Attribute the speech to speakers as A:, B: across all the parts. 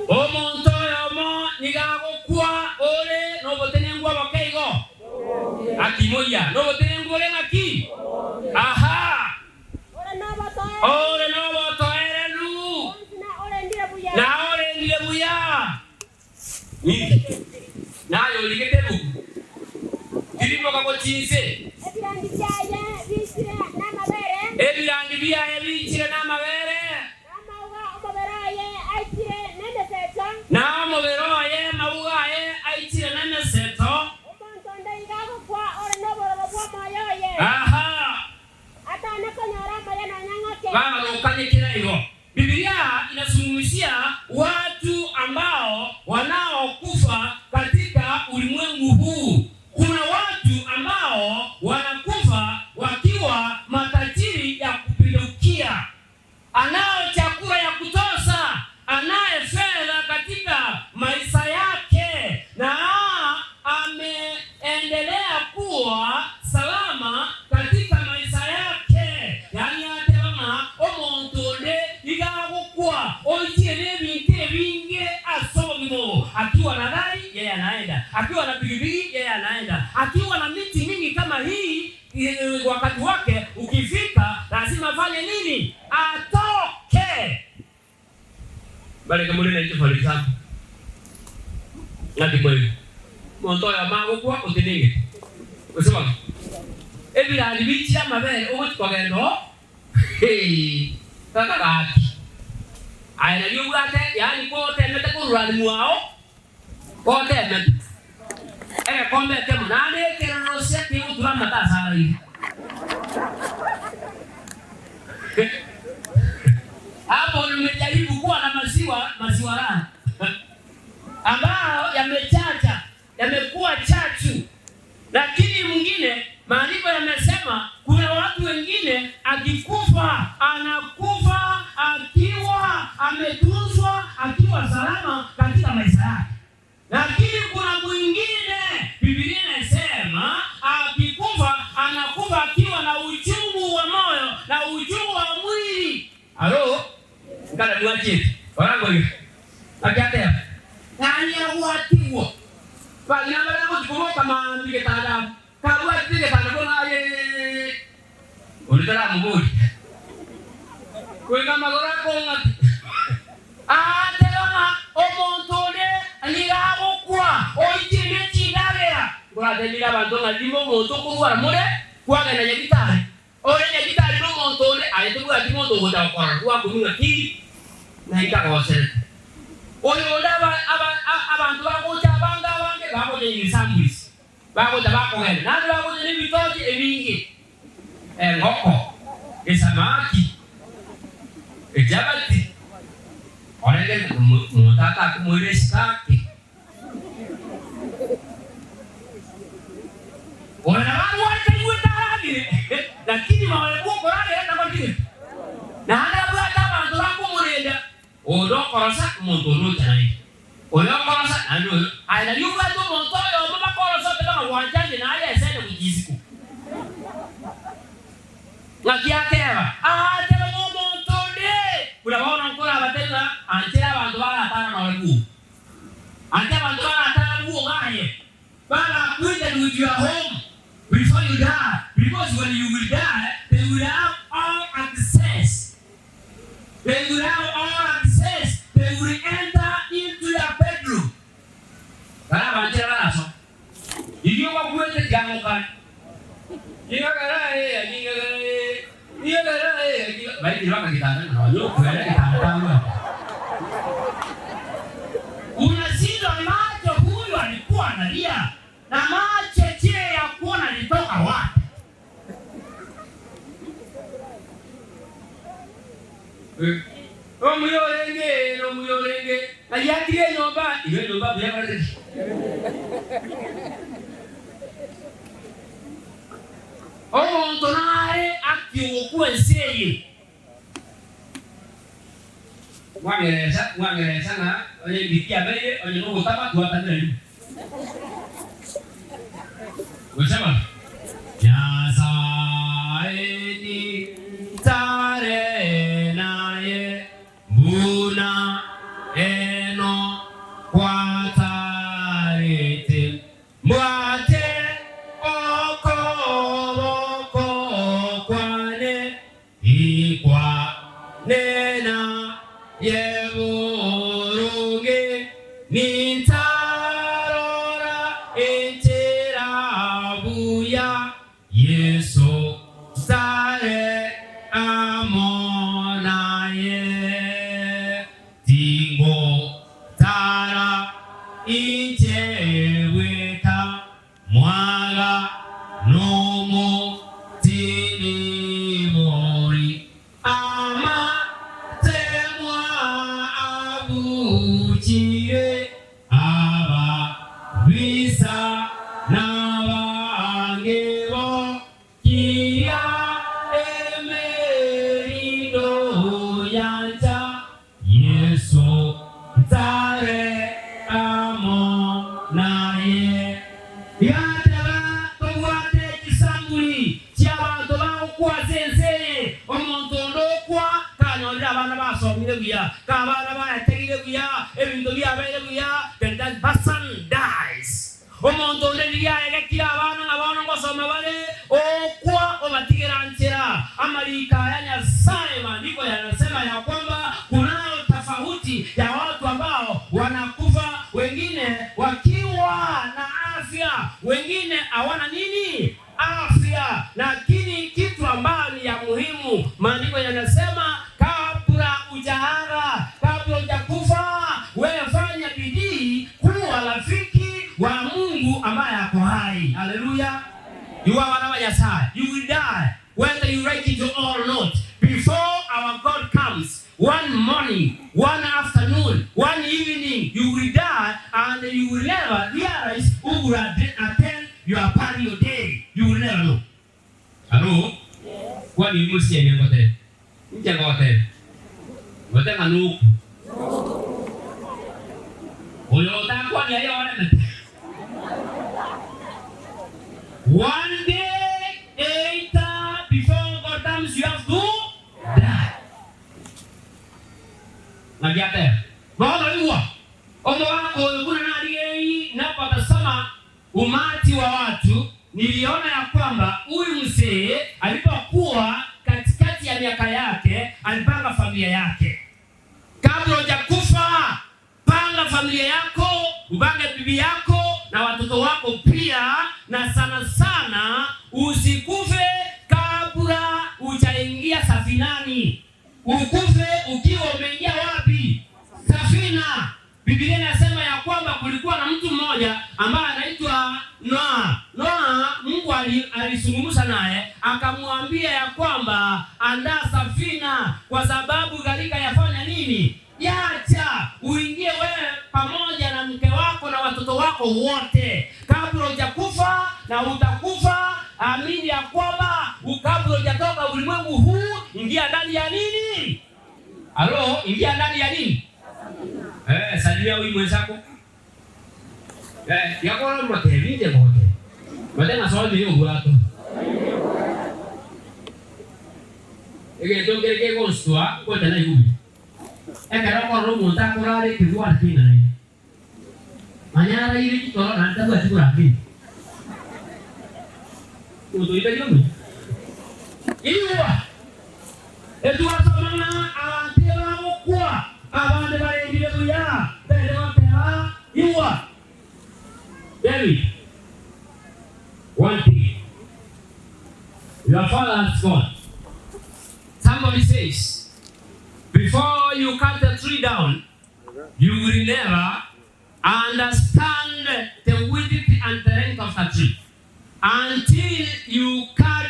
A: Omonto yomo nigagukwa ore no botenengwa bakeigo. Akimoya no botenengwa le ngaki. Aha. Ore no boto erelu. Na ore ndile buya. Ni. Na yo ligetebu. Kirimo kako chinse. Ebirandi bya ebichire na mabere. Na mobero ye mauga ye aichire na meseto. Aha. Baba ukanyekira hivyo. Biblia inazungumzia watu ambao wanaokufa katika ulimwengu huu. Kuna watu ambao wanakufa wakiwa matajiri ya kupindukia. Anao chakula ya kutosha, anaye fedha katika maisha yake na ameendelea kuwa salama katika maisha yake. Yani hata kama omontole igagukwa oitie binti binge asomo, akiwa na gari yeye anaenda, akiwa na pikipiki yeye anaenda, akiwa na miti mingi kama hii, wakati wake ukifika lazima afanye nini? Atoke. Bale kama mule na chofali zako. Ngati kweli. Monto ya mago kwa utinenge. Usema. Ebira alibichi ya mabere ogotwagendo. Hey. Kaka gati. Aina yugate yani ko temete ko rwali muao. Ko temete. Kombe kemo nane kero se ki utura mata sari. Hapo nimejaribu kuwa na maziwa rana ambao yamechacha, yamekuwa chachu. Lakini mwingine maandiko yamesema kuna watu wengine akikufa anakufa akiwa ametunzwa, akiwa salama katika maisha yake. Lakini kuna mwingine Biblia inasema akikufa anakufa akiwa na uchungu wa moyo na uchungu wa mwili. Halo? Ngada niwaje. Warango hiyo. Akiatea. Nani awatiwa. Bali namba yangu tukomoka maandike tada. Kabla tike tada bona ye. Ulitala mburi. Kwenga magora ko ngati. Telona omontone aligagukwa oitire chidagera. Kwa delira bandonga limo monto kuwa mure kwa gana nyagitari. Ore nyagitari no montone ayetuwa dimonto goda kwa kunga ki na ikakose. Oyo ndaba abantu bakocha banga bange bakoje ibisambisi. Bakoja bakogenda. Nandi bakoje n'ibitoki ebingi. Ngoko. Esamaki. Ejabati. Orege mutata kumureskaki. Wana watu watakutarani. Lakini mawale buko rale hata kwa kile. Na hata bata bantu bakumurenda. Odo korosa montoro tani. Oyo korosa ando aina yuga to montoro mama korosa tena wanjanje na ale sene mujisiku. Ngakiatewa. Tena montore. Unaona nkora batena antera bantu bala tana na weku. Antera bantu bala tana buo ngaye. Bala kwenda with your home before you die, because when you will die they will have all access. They will have all access. They will enter into your bedroom. Kana banjira naso. Iyo wakwete gamuka. Baik dibilang kita kan, yo kwere kita tamu. Unashindwa macho, huyu alikuwa analia na macho ya kuona litoka wapi? Omuyolenge, na yatire nyomba, iyo nyomba bya bale. Omuntu naye akiwukwenseye. Mwangereza na onye bikia beye onye no kama tuataneni. Usema Yasaeni tare naye buri nena eno kwa tarete mwate oko kwane ikwa nena yeburunge nintarora enterabuya Yesu sare amonaye tingo tara incheweka mwaga nomo tinimori ama temwa abuchire aba visa nabangebo kia emerino yanja Yesu tare amo naye yataba towate kisanguli cy'abantu bakwa senseye omuntu ndokwa kanyolera abana basomire guya kabana bayategire guya ebintu byabaire guya then that person dies omuntu ndeliya egekira abana ngosoma bale okwa obatigera nchera amalika ya Nyasaye maandiko yanasema ya kwamba kunao tofauti ya watu ambao wanakufa wengine wakiwa na afya wengine hawana nini afya lakini kitu ambacho ni ya muhimu maandiko yanasema kabla ujahara kabla hujakufa wewe fanya bidii kuwa rafiki wa Mungu ambaye ako hai haleluya you are one of Nyasaye you will die whether you like it or not before our God comes one morning one afternoon one evening you will die and you will never realize who will attend your party day you will never know hello what you must say ngote nje ngote ngote nganu oyo takwa ni ayo wale one day later before God comes you have to die Nyang'ate Bwana yuwa omo wako kuna nadiei napotasoma umati wa watu niliona ya kwamba huyu mzee alipokuwa katikati ya miaka yake alipanga familia yake kabla hujakufa panga familia yako upange bibi yako na watoto wako pia na sana sana usikufe kabla hujaingia safinani ukufe ukiwa umeingia wapi safina Biblia inasema ya kwamba kulikuwa na mtu mmoja ambaye anaitwa Noa Mungu alizungumza naye akamwambia ya kwamba andaa safina kwa sababu gharika yafanya nini yacha uingie wewe pamoja na mke wako na watoto wako wote kabla hujakufa na utakufa amini ya kwamba kabla hujatoka ulimwengu huu ingia ndani ya nini halo ingia ndani ya nini salimia huyu mwenzako yako mwatevinje kote Madena swali hiyo gulato tongere konstwa kwa tena yubi ekara kwa romo ntakurare kiwa kina nai manyara ile kitoro na ntabu atikura kini uto ita yomi iwa etuwa samana awantela mokwa abande barengire buya tele mapera iwa David one thing your father has gone somebody says before you cut the tree down you will never understand the width and the length of the tree until you cut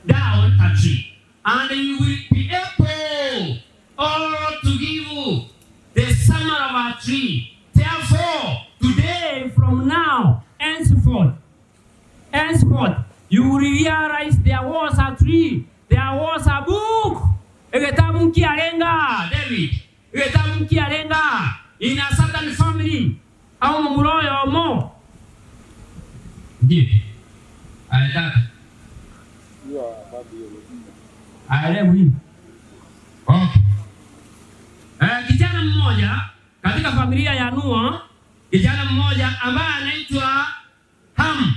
A: down a tree and you will be able all to give you the summer of a tree therefore today from now henceforth you will realize there was a tree there was a book Egetabu kialenga David egetabu kialenga in a certain family au muroyo mo ndiye aitaka aelewi okay kijana mmoja katika familia ya Noa, kijana mmoja ambaye anaitwa Ham.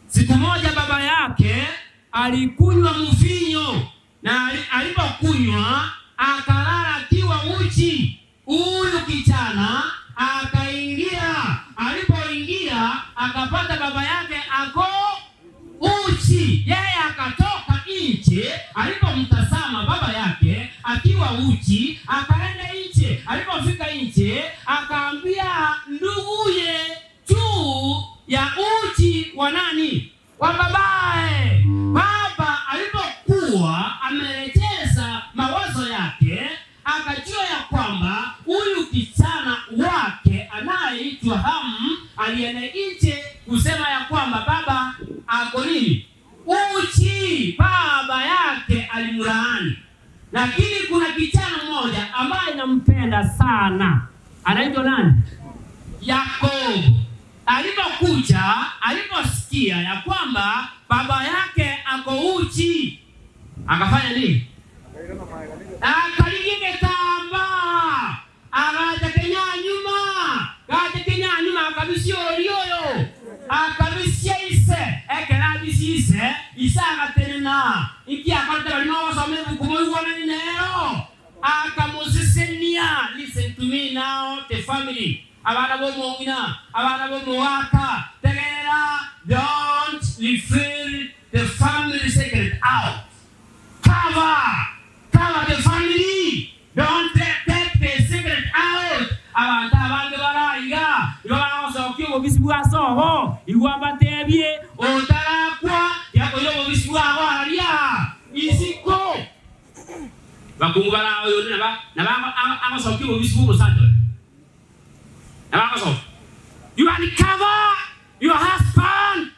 A: Siku moja baba yake alikunywa mvinyo, na alipokunywa akalala akiwa uchi. Huyu kijana akaingia, alipoingia akapata baba yake ako uchi. Yeye akatoka nje, alipomtazama baba yake akiwa uchi akaenda nje. Alipofika nje akaambia nduguye juu ya uchi wa nani? Wa babaye. Baba alipokuwa amerejeza mawazo yake akajua ya kwamba huyu kijana wake anayeitwa Ham alienda nje kusema ya kwamba baba ako nini? Uchi. Baba yake alimlaani. Lakini kuna kijana mmoja ambaye nampenda sana, anaitwa nani? Yakobo. Alipokuja, aliposikia ya kwamba baba yake ako uchi, akafanya nini? Akaligenge tamba, akatekenya nyuma, akabisi olioyo, akabisi ise, ekelabisi ise akatenena, iki akarete balima wasome bukumoyu wana ninero, akamusisenia. Listen to me now, the family. Abana bomongina, abana bomowaka, tegera, don't reveal the family secret out. Cover the family. Don't take the secret out. Abantu baraiga, ibana wasokyo obisibwa soho, igwamba tebye, otarakwa, yakoyo obisibwa abaria. Isiko. Bakungubara oyo naba amasokyo obisibwa osato. You uncover your husband.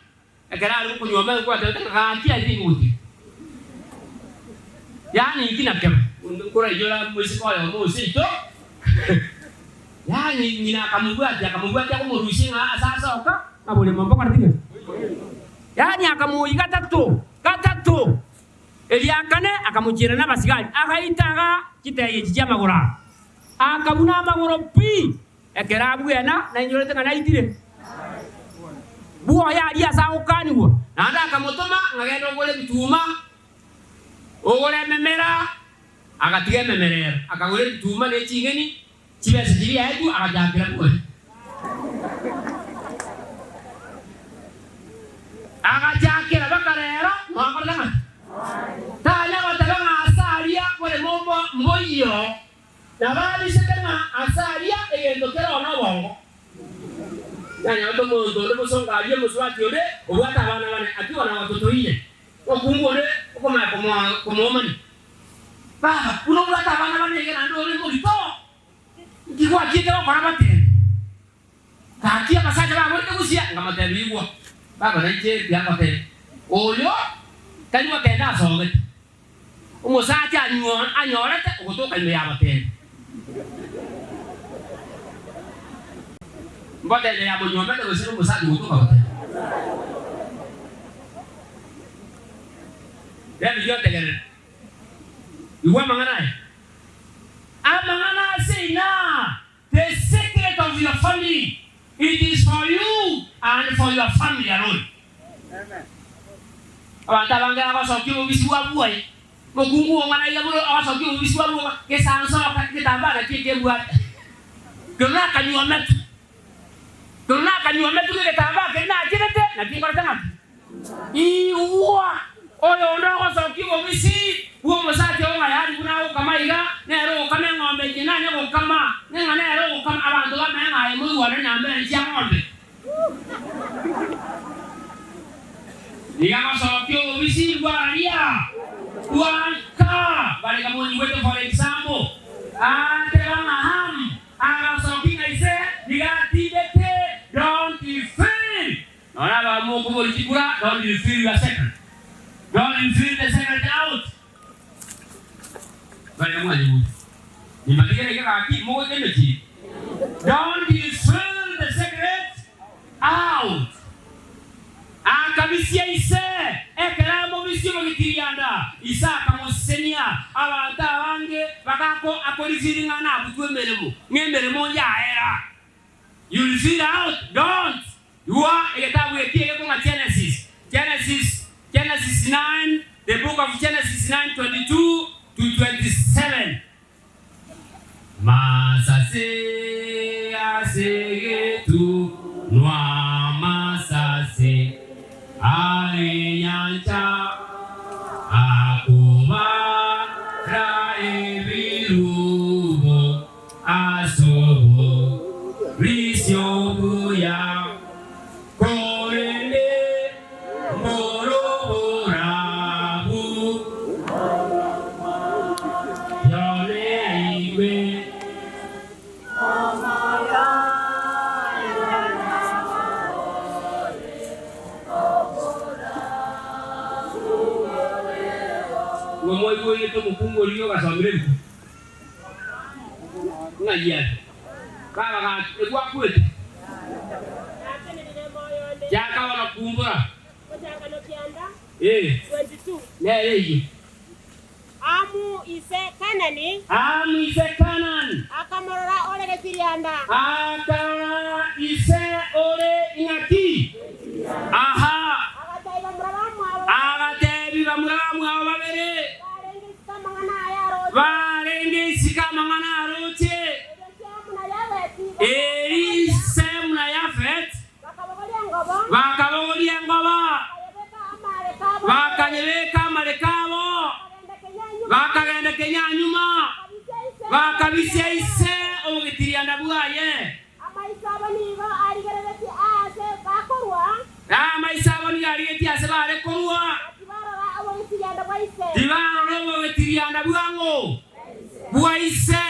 A: Agararo kunyoma kwa tatakantia ndinguti. Yani kina kema. Kura yola musiko ya musito. Yani nina akamubwatia ko murusinga asasa oka abole mambo kwa tinga. Yani akamuyiga gatatu. Eliakane akamujira n'abasigali. Akaitaga kiteye kijamagura. Akamuna amagoro pi. Ekerabu yana na inyorete kana itire. Buo ya dia saukani wo. Nanda akamutoma ngagenda ngole bituma. Ogole memera akatige memerera. Akagole bituma ne chingeni chibese chiri yetu akajakira ko. Akajakira bakarero ngakolanga. Tanya watabanga asalia kole mombo mboyo. Nabali sekema asalia eyendokera onabongo. Yani otomondo ndebosonga aliye muswati ode obwata abana bane atiwa na watoto ile. Okungole okoma komomani. Baba uno bwata abana bane ngena ndo ole ngolito. Ndikwa kike bakora batene. Katia basaje ba bote kusia ngamatabigwa. Baba naje byanga pe. Oyo kali wakenda songe. Umusaje anyorete ugotoka ile yabatene. Mbona ile yabo nyomba ndio sio musaji kutoka wote. Yaani yote gani? Iwa mangana. Amangana say na the secret of your family, it is for you and for your family alone. Amen. Abanta bangana basoki obisiwa buai. Mokungu ngana yaburo abasoki obisiwa buai ke sanso kitambara kikebuat. Kena kanyuamet. Tuna kanyuamet ke kitambara kena kirete na kingora tanga. Iwa oyo ndo basoki obisi uwo musati onga yari kuna ukamayiga nero ukame ngombe jina ne ukama nenga nero ukama abantu bamenga ayimu wana nyambe nja ngombe. Digamos que o vizinho guaria, Uanka, vale como un huevo for example. Te van a ham, haga something I say, diga don't you feel. No nada more como el chicura, don't you feel the second. Don't you feel the second out. Vale como ayimu. Ni maligere que aquí mo que mechi. Don't you feel the secret out. Akabisia ise ekeramo bisimo gitirianda Isaka senia abanta wange bakako akorizirina na butwemeremo ngemeremo yaera. You will figure out, don't. You are Genesis 9, the book of Genesis 9:22 to 27. Masase asegetu noa masase aenyanja akuma raevirubo asobo risyobu ya korende moroborabu yoleiwe Mwoyo yetu mpungo liyo kasambire ngajia kala kwa kwetu jaka wana kumbura
B: 22
A: leo
B: Amu ise Kanani akamorora ole getirianda
A: akara ise ole ingati aha agatebi bamuramu ababere barenge sikamangana aroche eri semna yafet bakabolia ngoba bakanyeleka malekabo bakagenda Kenya nyuma bakabise ise ogitirianda bwaye amaisaboni aligeti ase barekorwa dibaro robo getirianda bwango bwaise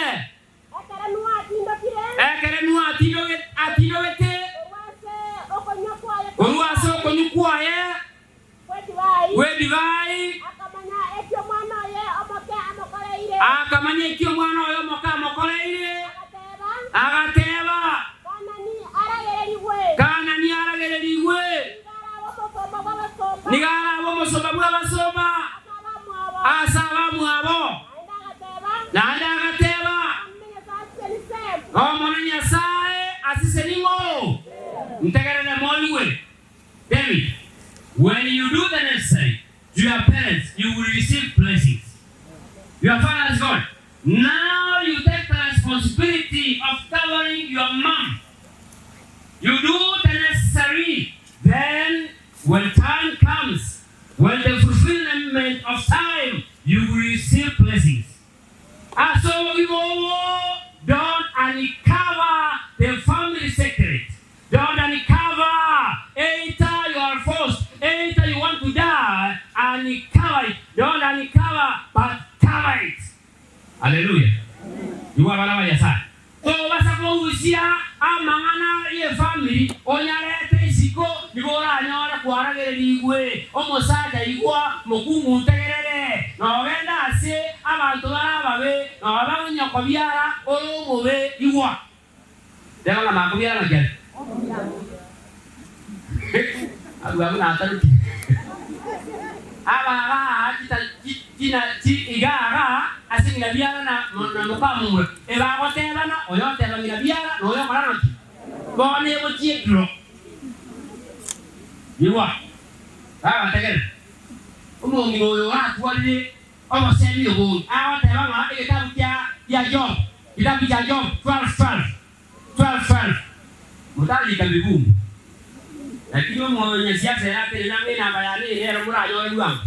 A: ekere nuwa atindo gete Oruase okonyukwaye wedivai akamanya ekyo mwana oyo moka amokoleire agateba Kanani aragereriwe nigara abo musoma bw'abasoma asaba mwabo nanda agateba omwana Nyasaye asise ningo ntegerere moliwe David. When you do the necessary to your parents, you will receive blessings. Your father is God. Now you take the responsibility of covering your mom. You do the necessary. Then, when time comes, when the fulfillment of time, you will receive blessings. So we don't uncover the family secret. Don't uncover. Either you are forced, either you want to die, uncover it. Don't uncover, but cover it. Hallelujah. You are one of your side. So, what's up with you? Amangana ye family, onyarete isiko, nibora nyora kuaragere ligwe, omosaja igwa, mokungu ntegerere, na ogenda ase, abantu barababe, na wabangu nyokobiara, olomobe igwa. Dega la makobiara na gel. Abu nataruki. Aba igara asinga biara na mukamu eba goteba na oyo teba ngira biara no yo kora noti bone botie dro yiwa aba tegere umungi oyo atwalire obo sebi obo aba teba ma ekitabu ya Job kitabu cha Job 12 mutali kabibu lakini mwenye siasa yake nami na bayani leo murayo wangu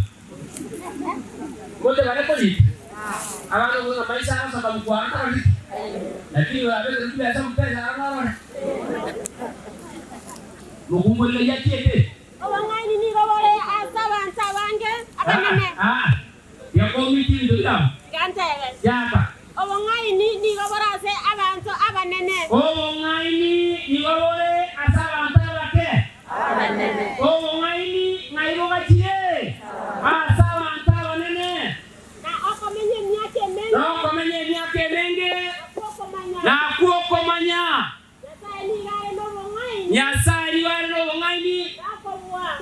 A: wote wale polisi abantu ngo maisha hasa sababu kwa hata lakini wale ndio hasa mpesa anaona mukumbo ile yake yake
B: owangaini ni gobole asabanta wange abanene
A: ya komiti ndio ya
B: gantege
A: yapa
B: owangaini ni gobole ase abantu abanene
A: owangaini ni gobole asabanta wake abanene owangaini ngairo gachie asabanta abanene Komenye miake menge na kuokomanya Nyasaye wale no ngaini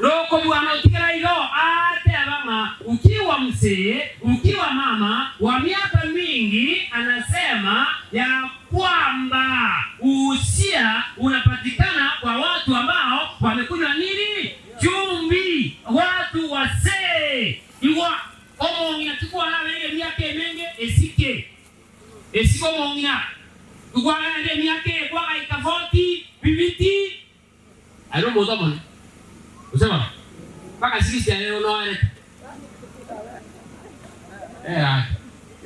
A: Roko bwana utikira ilo ate abama ukiwa mzee, ukiwa mama wa miaka mingi, anasema ya kwamba uhusia unapatikana kwa watu ambao wamekunywa nini? Chumvi. Watu wazee. Iwa omongina tukua na ile miaka mingi esiko omongina. Tukua na ile miaka kwa ikafoti bibiti. I don't know someone. Usema mpaka sisi leo naona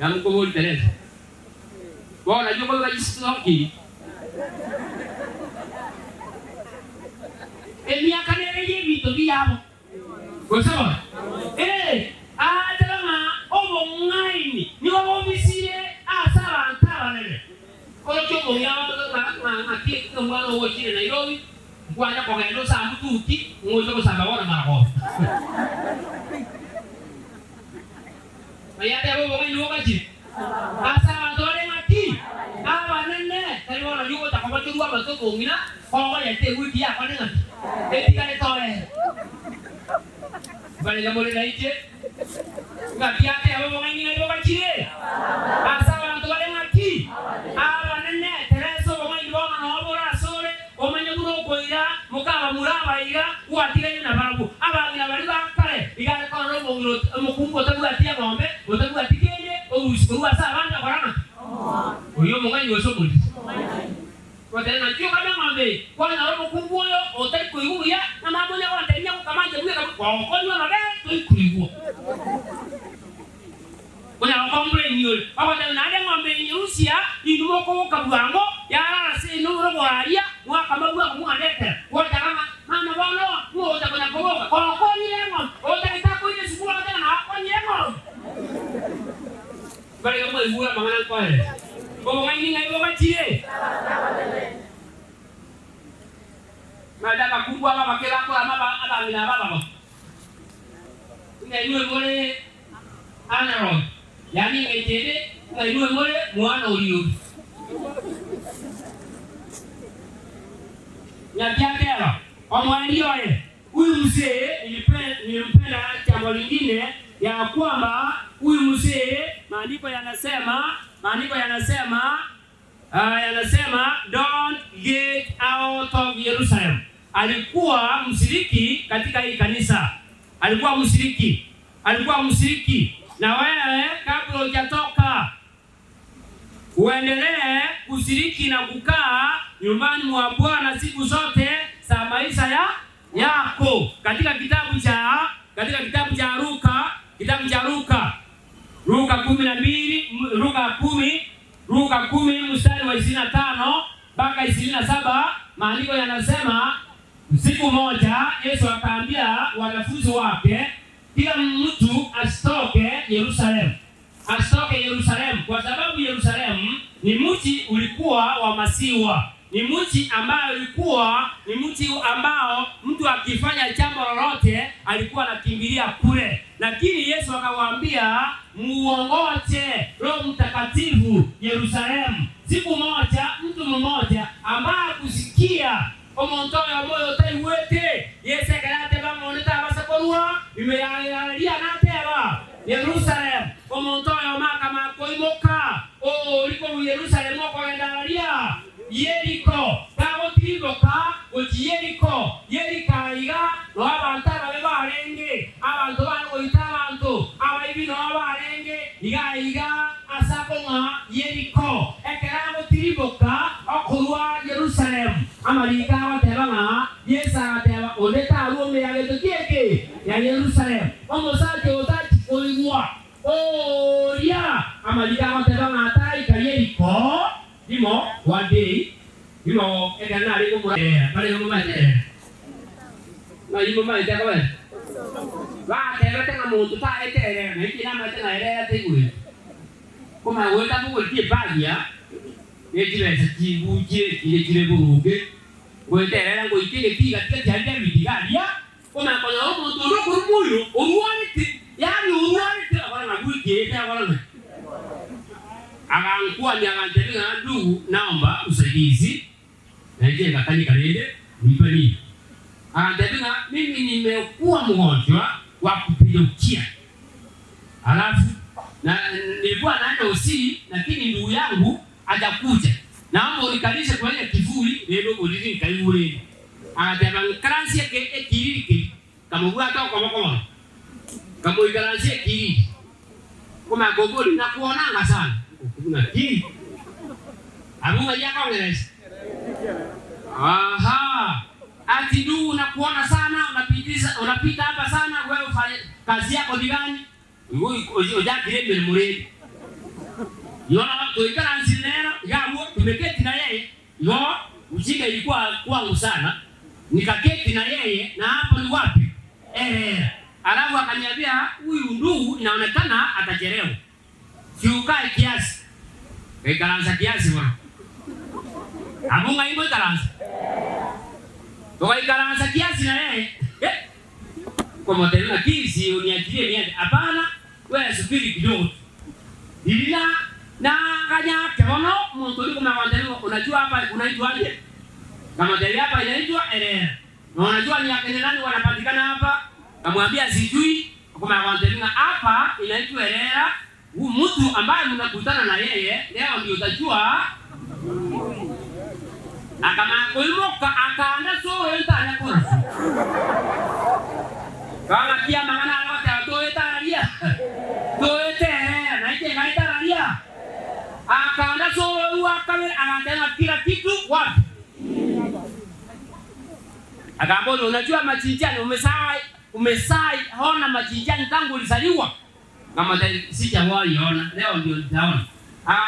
A: ya mkomo Teresa. Bwana yuko kwa jistoki. Miaka nene vitu vyao. Usema adama obo ngaini ni obisire asara antara nene. Kono chomo yawa na kiko ngwana wochire na yobi. Kwanya kwa ngendo sa mtuti ngojo ko samba wana marako. Mayate abo ngani wokaji. Asa ndore mati. Aba nene kali wana yuko ta kwa churwa bato kongina kwa yate wiki ya kwa nene. Etika le tole. Bale la mole naije. Ngapiate abo ngani wokaji. Asa ndore mati. Aba nene tereso ngani wana no obora sore. Koira mukaba muraba ira watiganye nababu abangina bali bakale igale kwa no mungiro mukumbo tabuatia ngombe otabuatikende obushiko basa abanga korana oyo munganyi wosomundi Watena juu kama ngombe kwa na robo kumbuyo otari kuibuya na mabonya kwa ndenya kukamanje buya kwa okonywa na be kuibuya Kuna wakombre nyul abata na de ngombe nyusia inumo ko kabwango ya se nuro boaria wa kama bwa ku andete wota kama mama bono mo ta kuna koboka ko konyengo ota ita ko ni sukula ta na konyengo bale kama ibura mangana ko ele ko ngai ngai bo bachie madaba kubwa baba kila ko ama aba mina baba ngai nui mole anaro yani ngejede ngai nui mole mwana uliyo Nyakiatela omwalioe huyu mzee nilimpenda jambo lingine ya kwamba huyu mzee maandiko yanasema don't get out of Jerusalem. Alikuwa mshiriki katika hii kanisa. Alikuwa mshiriki. Na wewe kabla hujatoka uendelee kushiriki na kukaa nyumbani mwa Bwana siku zote za maisha yako. Katika kitabu cha Luka 12 Luka 10 mstari wa 25 mpaka 27 maandiko yanasema siku moja Yesu akaambia wanafunzi wake kila mtu asitoke Yerusalemu kwa sababu Yerusalemu ni mji ulikuwa wa masiwa. Ni mji ambao mtu akifanya jambo lolote alikuwa anakimbilia kule. Lakini Yesu akawaambia muongoje Roho Mtakatifu Yerusalemu. Siku moja mtu mmoja ambaye kusikia omontoya moyo taiwete Yesu akalate bamoneta basakolwa imeyalia nateba Yerusalemu omontoya makama koimoka liko Yerusalemu kwa endalia Yeriko kago tiboka uti Yerika iga no abantu ababarenge abantu bano itabantu abaibino abarenge iga asakonga Yeriko ekerago tiboka okulwa Yerusalemu amalika watebanga Yesa teba ondeta alume ya getokieke ya Yerusalemu omosate otati koigwa ya amalika watebanga atai ka Yeriko Dimo one day, ekana liko mura pale ngoma tete. Na yimo mai tete kwa. Wa tete tena muntu ta etere, na kina mate na ere tegui. Koma weta bugo tie bagia. Ejile satibu je buruge. Weta ere ngo itile tiga tiga bidigalia. Koma kono muntu ro kurumuyo, uruani abana na buige ta abana. Akaankuwa ni akantelina ndugu naomba usaidizi na je katani kalende nipeni akantelina mimi nimekuwa mgonjwa wa kupindukia Alafu na nilikuwa naenda usi, lakini ndugu yangu atakuja. Naomba unikalishe kwa ile kivuli, leo ulizini kaivuli. Akatema karansi yake kiriki kama bwa toka kwa kama karansi kiriki. Kama gogoli na kuonanga sana. Kuna kiriki. Abunga yako ngereza. Aha. Ati ndugu unakuona sana, unapita hapa sana, wewe ufanye kazi yako digani? Ujaki mbele mureni. Yona tuikana nsinera, yamu tumeketi na yeye. Yo, ujinga ilikuwa kwangu sana. Nikaketi na yeye na hapo ni wapi? Alafu akaniambia huyu ndugu inaonekana atachelewa. Si ukae kiasi. Kaanza kiasi bwana. Abunga ingo ikaanza. Ikaanza kiasi na yeye. Kwa modeli na kisi uniachilie niende. Hapana, wewe subiri kidogo. Ila na kanya kemono mtu yuko na modeli unajua hapa unaitwaje? Kama modeli hapa inaitwa error. Na unajua ni akina nani wanapatikana hapa? Kamwambia sijui kwa modeli na hapa inaitwa error. Huyu mtu ambaye mnakutana na yeye leo ndio utajua. Akama kuimuka akaanda so enta anakora. Kama kia mangana wote toetaria. Toetea na ite ngaitaria. Akaanda so wakale anatenga kila kitu wapi? Akambona unajua machinjani umesai hona machinjani tangu ulizaliwa. Kama sijawahi ona leo ndio nitaona.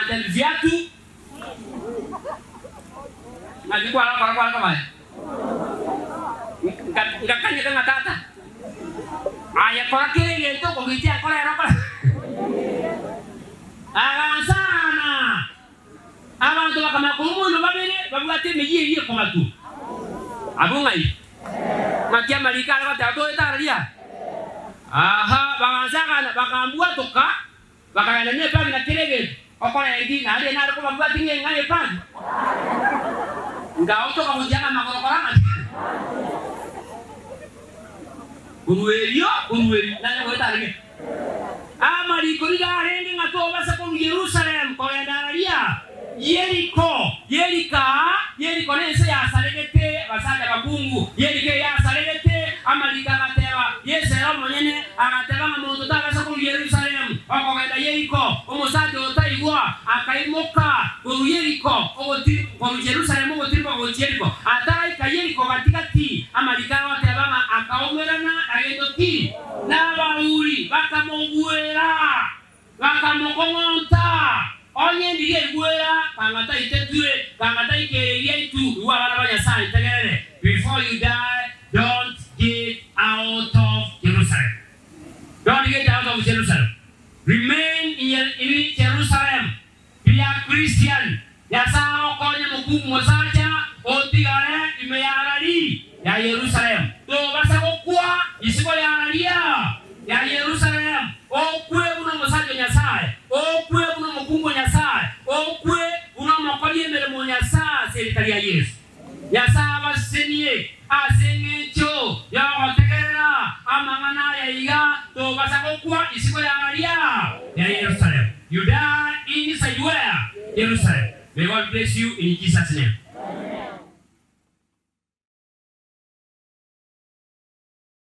A: Ndio viatu. Ngajikuwa kwa kama. Ngakanya kama tata. Aya kwa kile ndio kwa kitia kwa leo kwa. Sana. Abantu kama kumuntu babiri babwate meji ile kwa tu. Abunga hii. Makia malika kwa tato etaria. Aha, bakaanza bakaambua toka. Bakaenda ne pagi na kelege. Okola hivi na ale na kwa mbati ngai pagi. Ngao toka kujana makorokorama. Unuelio na ngoita nge. Amari koriga rendi ngato basa kwa Jerusalem kwa Ndararia. Yeriko nese ya salegete basada babungu. Yerike ya salegete amalika gatewa. Yesera monyene agateba muntu tabasa kwa Jerusalem. Akogenda Yeriko omusade otaigwa akaimoka ku Yeriko ogoti kwa Jerusalem ogotirwa ku Yeriko. Ataika Yeriko katikati amalika gateba akaomerana agetoki na bauri bakamonguera bakamokongonta onye ndiye gwera kangata itetue kangata ikerie tu wa bana banya sai tegerere. Before you die, don't get out of Jerusalem. Don't get out of Jerusalem. Remain in Jerusalem. Be a Christian. Yasa okonye mkumu mosaja otigare imeyarari ya Jerusalem. To basa kokwa isiko yararia ya Jerusalem. Okwe uno mosaja nyasaye. Okwe uno mkungu nyasaye. Okwe uno mokoli meremo nyasaye serikali ya Yesu. Nyasaye basenye asengecho ya wategerera amangana ya iga to basa kokwa isiko yararia ya Jerusalem. You die inside where? Jerusalem. May God bless you in Jesus' name.